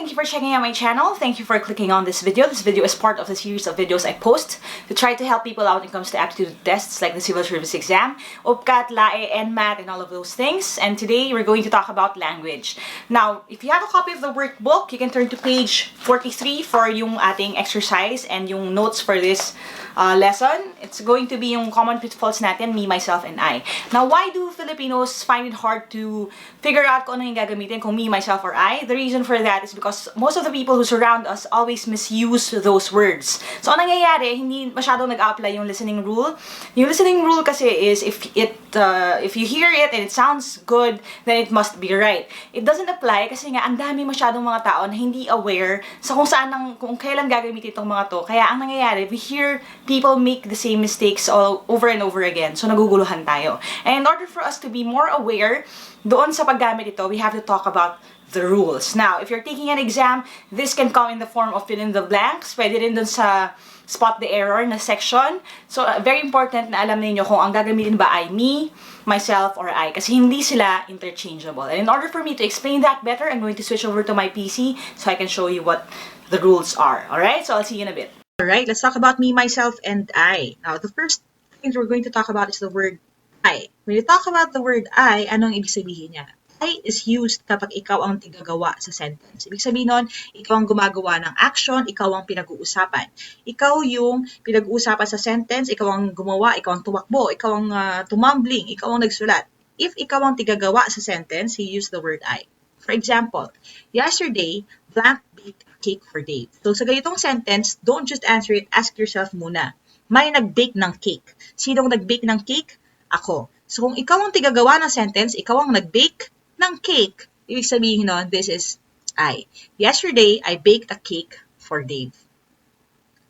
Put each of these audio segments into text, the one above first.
thank you for checking out my channel. Thank you for clicking on this video. This video is part of the series of videos I post to try to help people out when it comes to aptitude tests like the civil service exam, UPCAT, LAE, NMAT, and all of those things. And today we're going to talk about language. Now, if you have a copy of the workbook, you can turn to page 43 for yung ating exercise and yung notes for this lesson. It's going to be yung common pitfalls natin, me, myself, and I. Now, why do Filipinos find it hard to figure out kung ano yung gagamitin, kung me, myself, or I? The reason for that is because most of the people who surround us always misuse those words. So, ang nangyayari, hindi masyadong nag-apply yung listening rule. Yung listening rule kasi is if you hear it and it sounds good, then it must be right. It doesn't apply kasi nga ang dami masyadong mga tao na hindi aware sa kung kailan gagamitin itong mga to. Kaya ang nangyayari, we hear people make the same mistakes all over and over again. So, naguguluhan tayo. And in order for us to be more aware doon sa paggamit ito, we have to talk about the rules. Now, if you're taking an exam, this can come in the form of fill in the blanks. Pwede rin dun sa spot the error na section. So, very important na alam niyo kung ang gagamitin ba ay me, myself, or I. Kasi hindi sila interchangeable. And in order for me to explain that better, I'm going to switch over to my PC so I can show you what the rules are. Alright? So, I'll see you in a bit. Alright, let's talk about me, myself, and I. Now, the first thing we're going to talk about is the word I. When you talk about the word I, anong ibig sabihin niya? I is used kapag ikaw ang tigagawa sa sentence. Ibig sabihin nun, ikaw ang gumagawa ng action, ikaw ang pinag-uusapan. Ikaw yung pinag-uusapan sa sentence, ikaw ang gumawa, ikaw ang tumakbo, ikaw ang tumambling, ikaw ang nagsulat. If ikaw ang tigagawa sa sentence, you use the word I. For example, yesterday, blank baked a cake for Dave. So sa ganitong sentence, don't just answer it, ask yourself muna. May nag-bake ng cake. Sinong nag-bake ng cake? Ako. So kung ikaw ang tigagawa ng sentence, ikaw ang nag-bake ng cake. Ibig sabihin nun, this is I. Yesterday, I baked a cake for Dave.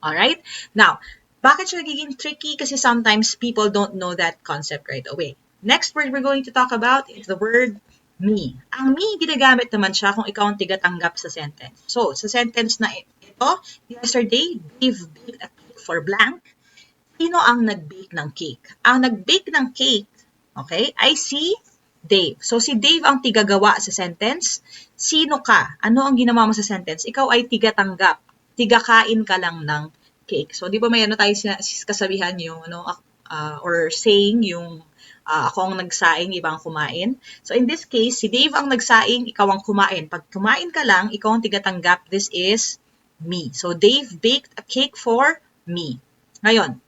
Alright? Now, bakit siya nagiging tricky? Kasi sometimes people don't know that concept right away. Next word we're going to talk about is the word me. Ang me, ginagamit naman siya kung ikaw ang tigatanggap sa sentence. So, sa sentence na ito, yesterday, Dave baked a cake for blank. Sino ang nag-bake ng cake? Ang nag-bake ng cake, okay, I see Dave. So, si Dave ang tigagawa sa sentence. Sino ka? Ano ang ginawa mo sa sentence? Ikaw ay tigatanggap. Tigakain ka lang ng cake. So, di ba may ano tayo kasabihan yung, or saying yung ako ang nagsaing, iba ang kumain. So, in this case, si Dave ang nagsaing, ikaw ang kumain. Pag kumain ka lang, ikaw ang tigatanggap. This is me. So, Dave baked a cake for me. Ngayon,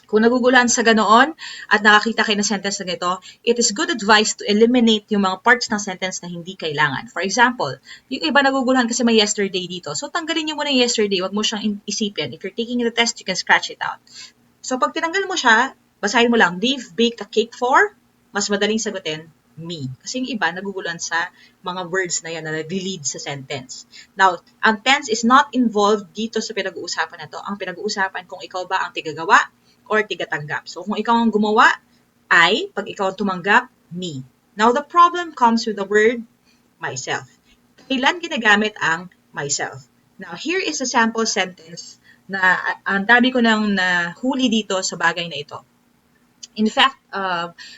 kung naguguluhan sa ganoon at nakakita kayo ng sentence na ito, it is good advice to eliminate yung mga parts ng sentence na hindi kailangan. For example, yung iba naguguluhan kasi may yesterday dito. So, tanggalin nyo muna yung yesterday. Huwag mo siyang isipin. If you're taking the test, you can scratch it out. So, pag tinanggal mo siya, basahin mo lang, Dave baked a cake for, mas madaling sagutin, me. Kasi yung iba naguguluhan sa mga words na yan na nag-lead sa sentence. Now, ang tense is not involved dito sa pinag-uusapan na to. Ang pinag-uusapan kung ikaw ba ang tigagawa or tigatanggap. So, kung ikaw ang gumawa, I. Pag ikaw ang tumanggap, me. Now, the problem comes with the word myself. Kailan ginagamit ang myself? Now, here is a sample sentence na ang dami ko nang nahuli dito sa bagay na ito. In fact,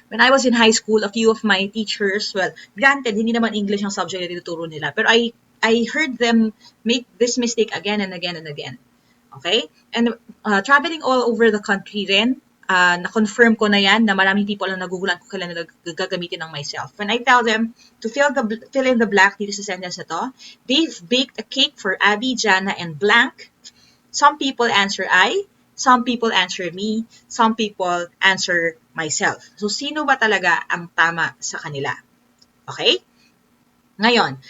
when I was in high school, a few of my teachers, well, granted, hindi naman English ang subject na tinuturo nila, pero I heard them make this mistake again and again and again. Okay? And traveling all over the country rin, na-confirm ko na yan na maraming people ang nagugulan kung kailan na gagamitin ng myself. When I tell them to fill in the blank dito sa sentence na to, Dave baked a cake for Abby, Jana, and blank. Some people answer I, some people answer me, some people answer myself. So, sino ba talaga ang tama sa kanila? Okay? Ngayon,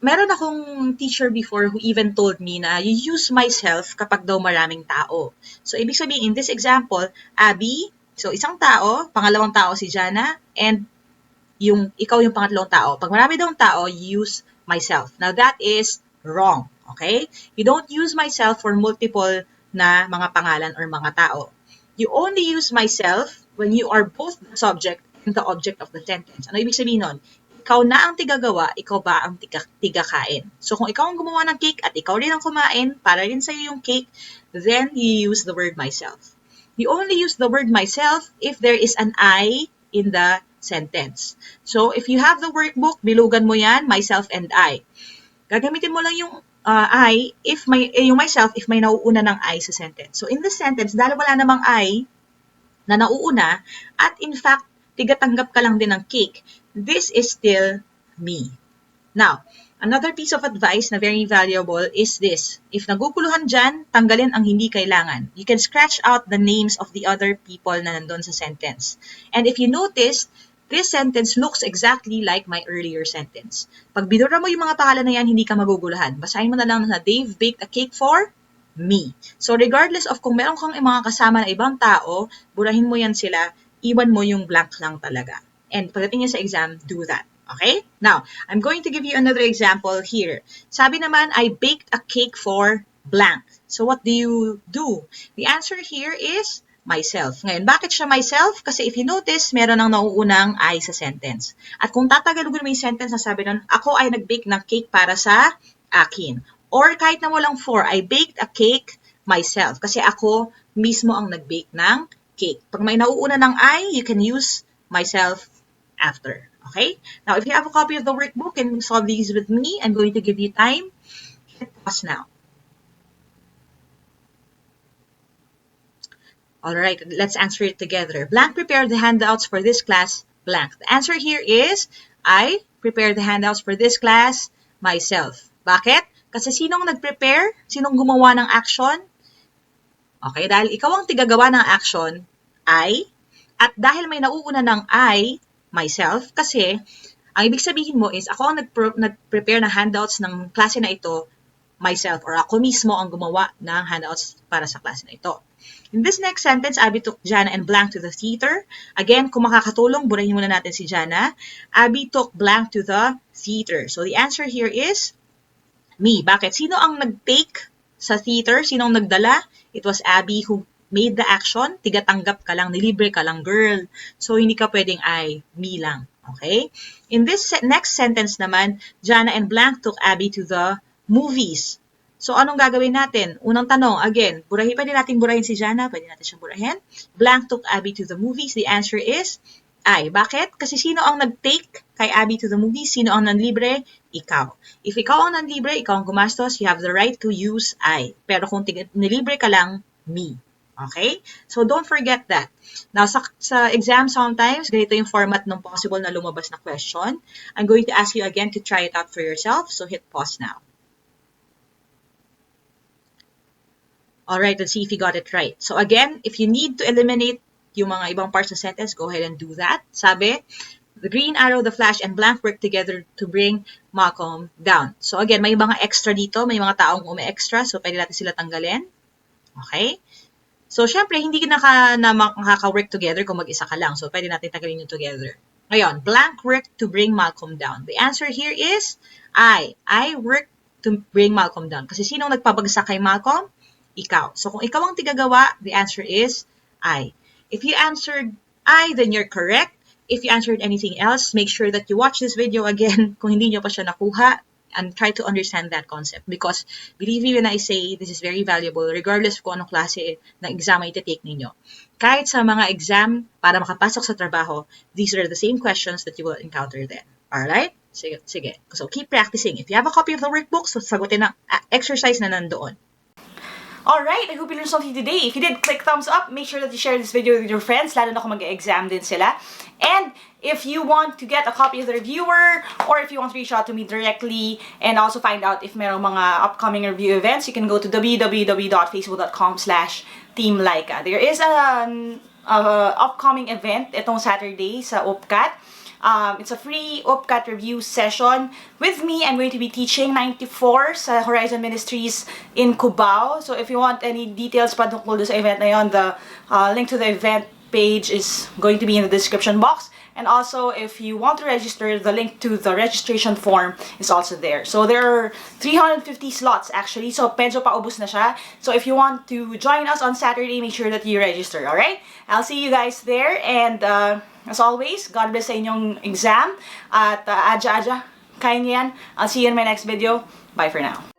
meron akong teacher before who even told me na you use myself kapag daw maraming tao. So, ibig sabihin, in this example, Abby, so isang tao, pangalawang tao si Jana, and ikaw yung pangatlong tao. Pag marami daw tao, you use myself. Now, that is wrong. Okay? You don't use myself for multiple na mga pangalan or mga tao. You only use myself when you are both the subject and the object of the sentence. Ano ibig sabihin nun? Ikaw na ang tigagawa, ikaw ba ang tigakain. So, kung ikaw ang gumawa ng cake at ikaw rin ang kumain, para rin sa'yo yung cake, then you use the word myself. You only use the word myself if there is an I in the sentence. So, if you have the workbook, bilugan mo yan, myself and I. Gagamitin mo lang yung I, if may, yung myself, if may nauuna ng I sa sentence. So in this sentence, dahil wala namang I na nauuna, at in fact, tigatanggap ka lang din ng cake, this is still me. Now, another piece of advice na very valuable is this. If naguguluhan dyan, tanggalin ang hindi kailangan. You can scratch out the names of the other people na nandun sa sentence. And if you notice, this sentence looks exactly like my earlier sentence. Pag binura mo yung mga pangalan na yan, hindi ka maguguluhan. Basahin mo na lang na Dave baked a cake for me. So regardless of kung meron kang mga kasama na ibang tao, burahin mo yan sila, iwan mo yung blank lang talaga. And pagdating niya sa exam, do that. Okay? Now, I'm going to give you another example here. Sabi naman, I baked a cake for blank. So what do you do? The answer here is myself. Ngayon, bakit siya myself? Kasi if you notice, meron ng nauunang I sa sentence. At kung tatagalogin mo yung sentence na sabi nun, ako ay nag-bake ng cake para sa akin. Or kahit na walang for, I baked a cake myself. Kasi ako mismo ang nag-bake ng cake. Pag may nauuna ng I, you can use myself after. Okay? Now, if you have a copy of the workbook and solve these with me, I'm going to give you time. Hit pause now. All right, let's answer it together. Blank prepared the handouts for this class, blank. The answer here is, I prepared the handouts for this class myself. Bakit? Kasi sinong nag-prepare? Sinong gumawa ng action? Okay, dahil ikaw ang tigagawa ng action, I. At dahil may nauuna ng I, myself, kasi ang ibig sabihin mo is ako ang nag-prepare ng handouts ng klase na ito, myself, or ako mismo ang gumawa ng handouts para sa klase na ito. In this next sentence, Abby took Jana and blank to the theater. Again, kung makakatulong, burahin muna natin si Jana. Abby took blank to the theater. So the answer here is me. Bakit? Sino ang nag-take sa theater? Sino ang nagdala? It was Abby who made the action. Tigatanggap ka lang, nilibre ka lang, girl. So hindi ka pwedeng I, me lang. Okay? In this next sentence naman, Jana and blank took Abby to the movies. So, anong gagawin natin? Unang tanong, again, pwede natin burahin si Jana, pwede natin siyang burahin. Blank took Abby to the movies. The answer is I. Bakit? Kasi sino ang nag-take kay Abby to the movies? Sino ang nanlibre? Ikaw. If ikaw ang nanlibre, ikaw ang gumastos, you have the right to use I. Pero kung nilibre ka lang, me. Okay? So, don't forget that. Now, sa exam sometimes, ganito yung format ng possible na lumabas na question. I'm going to ask you again to try it out for yourself. So, hit pause now. Alright, let's see if you got it right. So, again, if you need to eliminate yung mga ibang parts ng sentence, go ahead and do that. Sabi, the green arrow, the flash, and blank work together to bring Malcolm down. So, again, may mga extra dito. May mga taong umi-extra. So, pwede natin sila tanggalin. Okay? So, syempre, hindi na makaka-work together kung mag-isa ka lang. So, pwede natin tanggalin yung together. Ngayon, blank work to bring Malcolm down. The answer here is I. I work to bring Malcolm down. Kasi sinong nagpabagsak kay Malcolm? Ikaw. So, kung ikaw ang tigagawa, the answer is I. If you answered I, then you're correct. If you answered anything else, make sure that you watch this video again kung hindi nyo pa siya nakuha and try to understand that concept. Because, believe me when I say, this is very valuable regardless kung anong klase ng exam ay iti-take ninyo. Kahit sa mga exam, para makapasok sa trabaho, these are the same questions that you will encounter then. Alright? Sige. So, keep practicing. If you have a copy of the workbook, so sagutin ang exercise na nandoon. Alright, I hope you learned something today. If you did, click thumbs up. Make sure that you share this video with your friends, lalo na kung mag-exam din sila. And if you want to get a copy of the reviewer, or if you want to reach out to me directly and also find out if merong mga upcoming review events, you can go to www.facebook.com/Team Lyqa. There is an upcoming event itong Saturday sa UPCAT. It's a free UPCAT review session. With me, I'm going to be teaching 94 sa Horizon Ministries in Cubao. So if you want any details pa tungkol sa event na yun, the link to the event page is going to be in the description box. And also, if you want to register, the link to the registration form is also there. So there are 350 slots actually. So medyo paubos na siya. So if you want to join us on Saturday, make sure that you register, alright? I'll see you guys there. And as always, God bless sa inyong exam. At adja, kaya niyo yan. I'll see you in my next video. Bye for now.